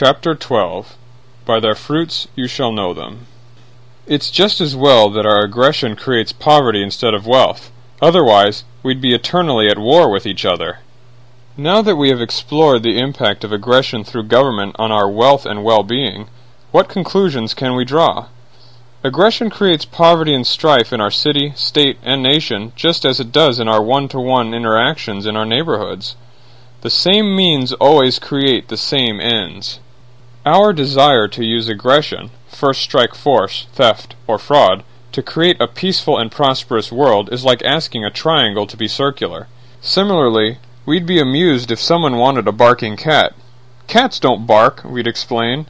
Chapter 12. By their fruits you shall know them. It's just as well that our aggression creates poverty instead of wealth. Otherwise, we'd be eternally at war with each other. Now that we have explored the impact of aggression through government on our wealth and well-being, what conclusions can we draw? Aggression creates poverty and strife in our city, state, and nation, just as it does in our one-to-one interactions in our neighborhoods. The same means always create the same ends. Our desire to use aggression, first strike force, theft, or fraud, to create a peaceful and prosperous world is like asking a triangle to be circular. Similarly, we'd be amused if someone wanted a barking cat. Cats don't bark, we'd explain.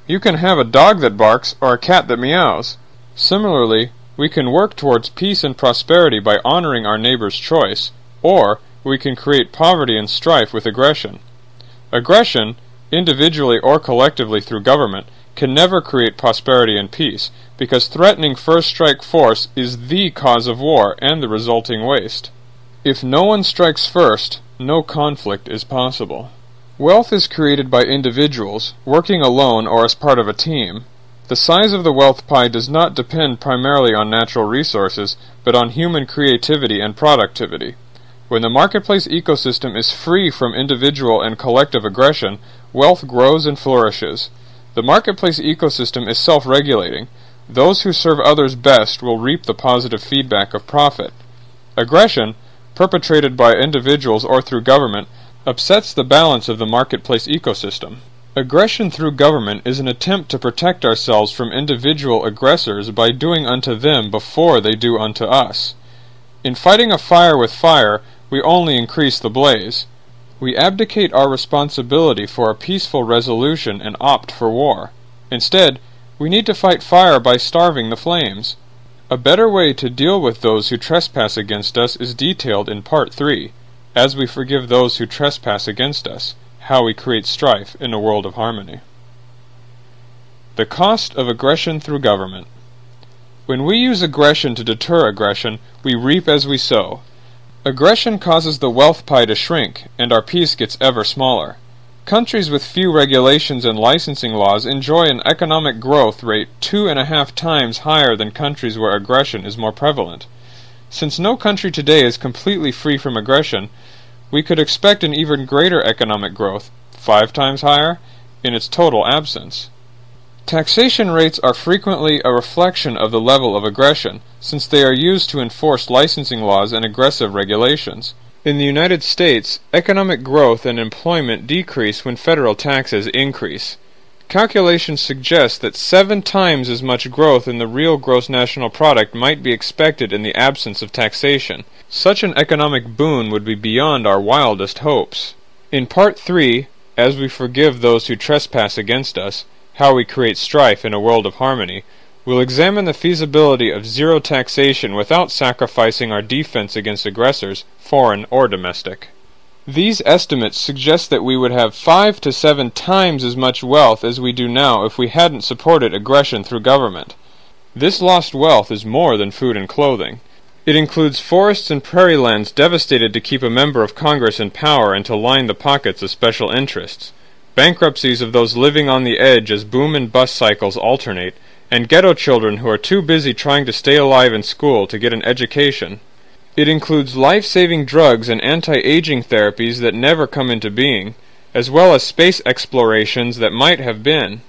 You can have a dog that barks or a cat that meows. Similarly, we can work towards peace and prosperity by honoring our neighbor's choice, or we can create poverty and strife with aggression. Aggression, individually or collectively through government, can never create prosperity and peace, because threatening first strike force is the cause of war and the resulting waste. If no one strikes first, no conflict is possible. Wealth is created by individuals, working alone or as part of a team. The size of the wealth pie does not depend primarily on natural resources, but on human creativity and productivity. When the marketplace ecosystem is free from individual and collective aggression, wealth grows and flourishes. The marketplace ecosystem is self-regulating. Those who serve others best will reap the positive feedback of profit. Aggression, perpetrated by individuals or through government, upsets the balance of the marketplace ecosystem. Aggression through government is an attempt to protect ourselves from individual aggressors by doing unto them before they do unto us. In fighting a fire with fire, we only increase the blaze. We abdicate our responsibility for a peaceful resolution and opt for war. Instead, we need to fight fire by starving the flames. A better way to deal with those who trespass against us is detailed in Part 3, As We Forgive Those Who Trespass Against Us, How We Create Strife in a World of Harmony. The cost of aggression through government. When we use aggression to deter aggression, we reap as we sow. Aggression causes the wealth pie to shrink, and our peace gets ever smaller. Countries with few regulations and licensing laws enjoy an economic growth rate 2.5 times higher than countries where aggression is more prevalent. Since no country today is completely free from aggression, we could expect an even greater economic growth, 5 times higher, in its total absence. Taxation rates are frequently a reflection of the level of aggression, since they are used to enforce licensing laws and aggressive regulations. In the United States, economic growth and employment decrease when federal taxes increase. Calculations suggest that 7 times as much growth in the real gross national product might be expected in the absence of taxation. Such an economic boon would be beyond our wildest hopes. In Part 3, As We Forgive Those Who Trespass Against Us, How We Create Strife in a World of Harmony, we'll examine the feasibility of zero taxation without sacrificing our defense against aggressors, foreign or domestic. These estimates suggest that we would have 5 to 7 times as much wealth as we do now if we hadn't supported aggression through government. This lost wealth is more than food and clothing. It includes forests and prairie lands devastated to keep a member of Congress in power and to line the pockets of special interests, bankruptcies of those living on the edge as boom and bust cycles alternate, and ghetto children who are too busy trying to stay alive in school to get an education. It includes life-saving drugs and anti-aging therapies that never come into being, as well as space explorations that might have been.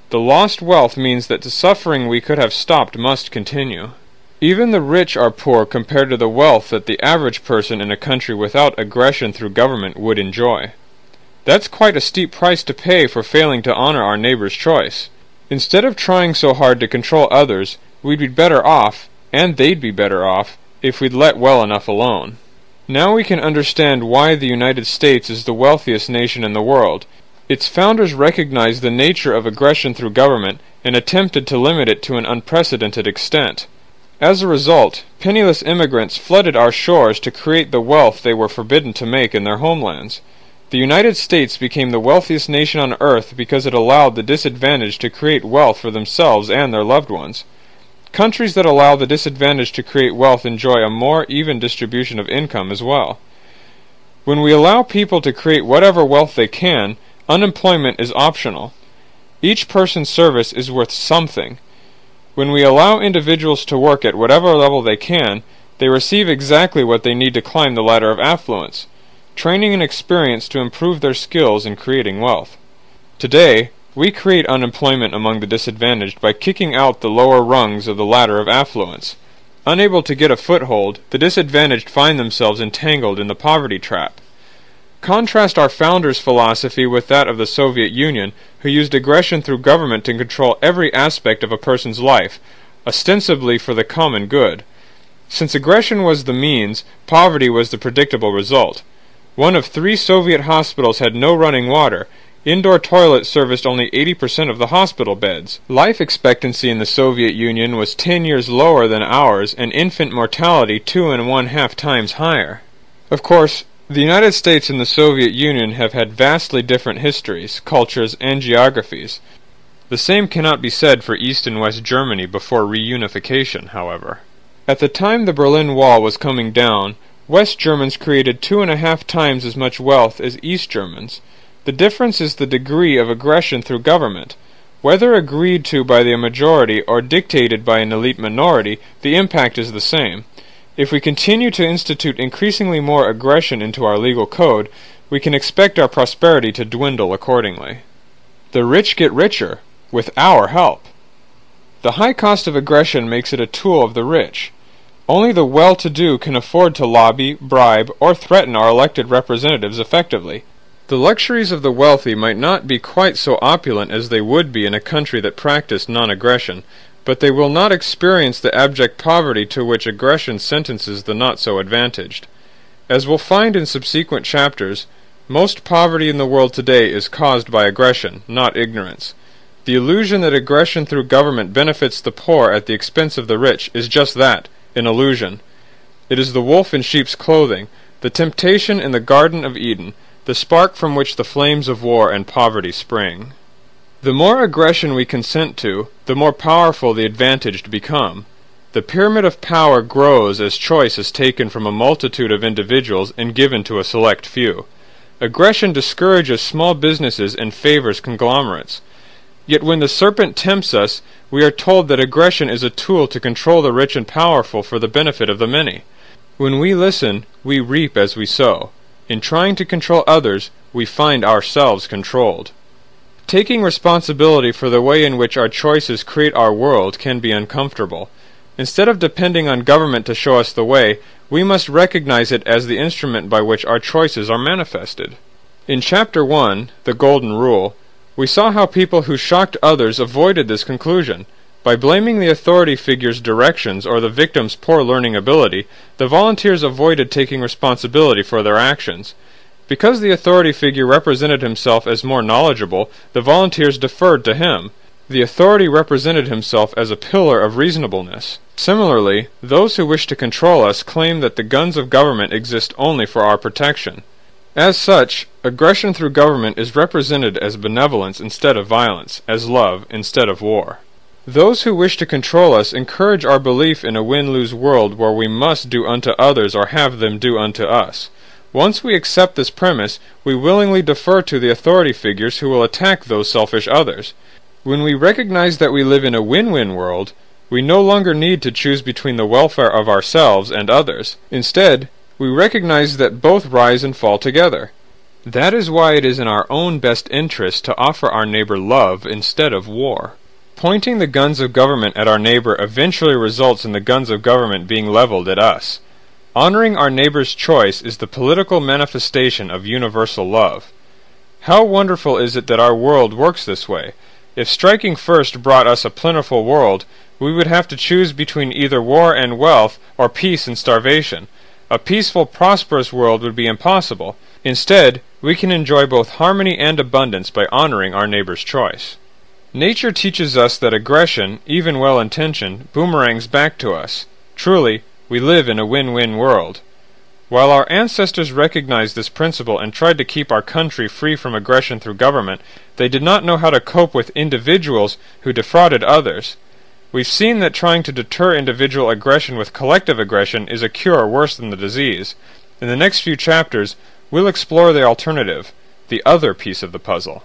The lost wealth means that the suffering we could have stopped must continue. Even the rich are poor compared to the wealth that the average person in a country without aggression through government would enjoy. That's quite a steep price to pay for failing to honor our neighbor's choice. Instead of trying so hard to control others, we'd be better off, and they'd be better off, if we'd let well enough alone. Now we can understand why the United States is the wealthiest nation in the world. Its founders recognized the nature of aggression through government and attempted to limit it to an unprecedented extent. As a result, penniless immigrants flooded our shores to create the wealth they were forbidden to make in their homelands. The United States became the wealthiest nation on earth because it allowed the disadvantaged to create wealth for themselves and their loved ones. Countries that allow the disadvantaged to create wealth enjoy a more even distribution of income as well. When we allow people to create whatever wealth they can, Unemployment is optional. Each person's service is worth something. When we allow individuals to work at whatever level they can, they receive exactly what they need to climb the ladder of affluence, training and experience to improve their skills in creating wealth. Today, we create unemployment among the disadvantaged by kicking out the lower rungs of the ladder of affluence. Unable to get a foothold, the disadvantaged find themselves entangled in the poverty trap. Contrast our founders' philosophy with that of the Soviet Union, who used aggression through government to control every aspect of a person's life, ostensibly for the common good. Since aggression was the means, poverty was the predictable result. One of 3 Soviet hospitals had no running water. Indoor toilets serviced only 80% of the hospital beds. Life expectancy in the Soviet Union was 10 years lower than ours, and infant mortality 2.5 times higher. Of course, the United States and the Soviet Union have had vastly different histories, cultures, and geographies. The same cannot be said for East and West Germany before reunification, however. At the time the Berlin Wall was coming down, West Germans created 2.5 times as much wealth as East Germans. The difference is the degree of aggression through government. Whether agreed to by the majority or dictated by an elite minority, the impact is the same. If we continue to institute increasingly more aggression into our legal code, we can expect our prosperity to dwindle accordingly. The rich get richer, with our help. The high cost of aggression makes it a tool of the rich. Only the well-to-do can afford to lobby, bribe, or threaten our elected representatives effectively. The luxuries of the wealthy might not be quite so opulent as they would be in a country that practiced non-aggression, but they will not experience the abject poverty to which aggression sentences the not-so-advantaged. As we'll find in subsequent chapters, most poverty in the world today is caused by aggression, not ignorance. The illusion that aggression through government benefits the poor at the expense of the rich is just that, an illusion. It is the wolf in sheep's clothing, the temptation in the Garden of Eden, the spark from which the flames of war and poverty spring. The more aggression we consent to, the more powerful the advantaged become. The pyramid of power grows as choice is taken from a multitude of individuals and given to a select few. Aggression discourages small businesses and favors conglomerates. Yet when the serpent tempts us, we are told that aggression is a tool to control the rich and powerful for the benefit of the many. When we listen, we reap as we sow. In trying to control others, we find ourselves controlled. Taking responsibility for the way in which our choices create our world can be uncomfortable. Instead of depending on government to show us the way, we must recognize it as the instrument by which our choices are manifested. In Chapter 1, The Golden Rule, we saw how people who shocked others avoided this conclusion. By blaming the authority figure's directions or the victim's poor learning ability, the volunteers avoided taking responsibility for their actions. Because the authority figure represented himself as more knowledgeable, the volunteers deferred to him. The authority represented himself as a pillar of reasonableness. Similarly, those who wish to control us claim that the guns of government exist only for our protection. As such, aggression through government is represented as benevolence instead of violence, as love instead of war. Those who wish to control us encourage our belief in a win-lose world where we must do unto others or have them do unto us. Once we accept this premise, we willingly defer to the authority figures who will attack those selfish others. When we recognize that we live in a win-win world, we no longer need to choose between the welfare of ourselves and others. Instead, we recognize that both rise and fall together. That is why it is in our own best interest to offer our neighbor love instead of war. Pointing the guns of government at our neighbor eventually results in the guns of government being leveled at us. Honoring our neighbor's choice is the political manifestation of universal love. How wonderful is it that our world works this way? If striking first brought us a plentiful world, we would have to choose between either war and wealth or peace and starvation. A peaceful, prosperous world would be impossible. Instead, we can enjoy both harmony and abundance by honoring our neighbor's choice. Nature teaches us that aggression, even well-intentioned, boomerangs back to us. Truly, we live in a win-win world. While our ancestors recognized this principle and tried to keep our country free from aggression through government, they did not know how to cope with individuals who defrauded others. We've seen that trying to deter individual aggression with collective aggression is a cure worse than the disease. In the next few chapters, we'll explore the alternative, the other piece of the puzzle.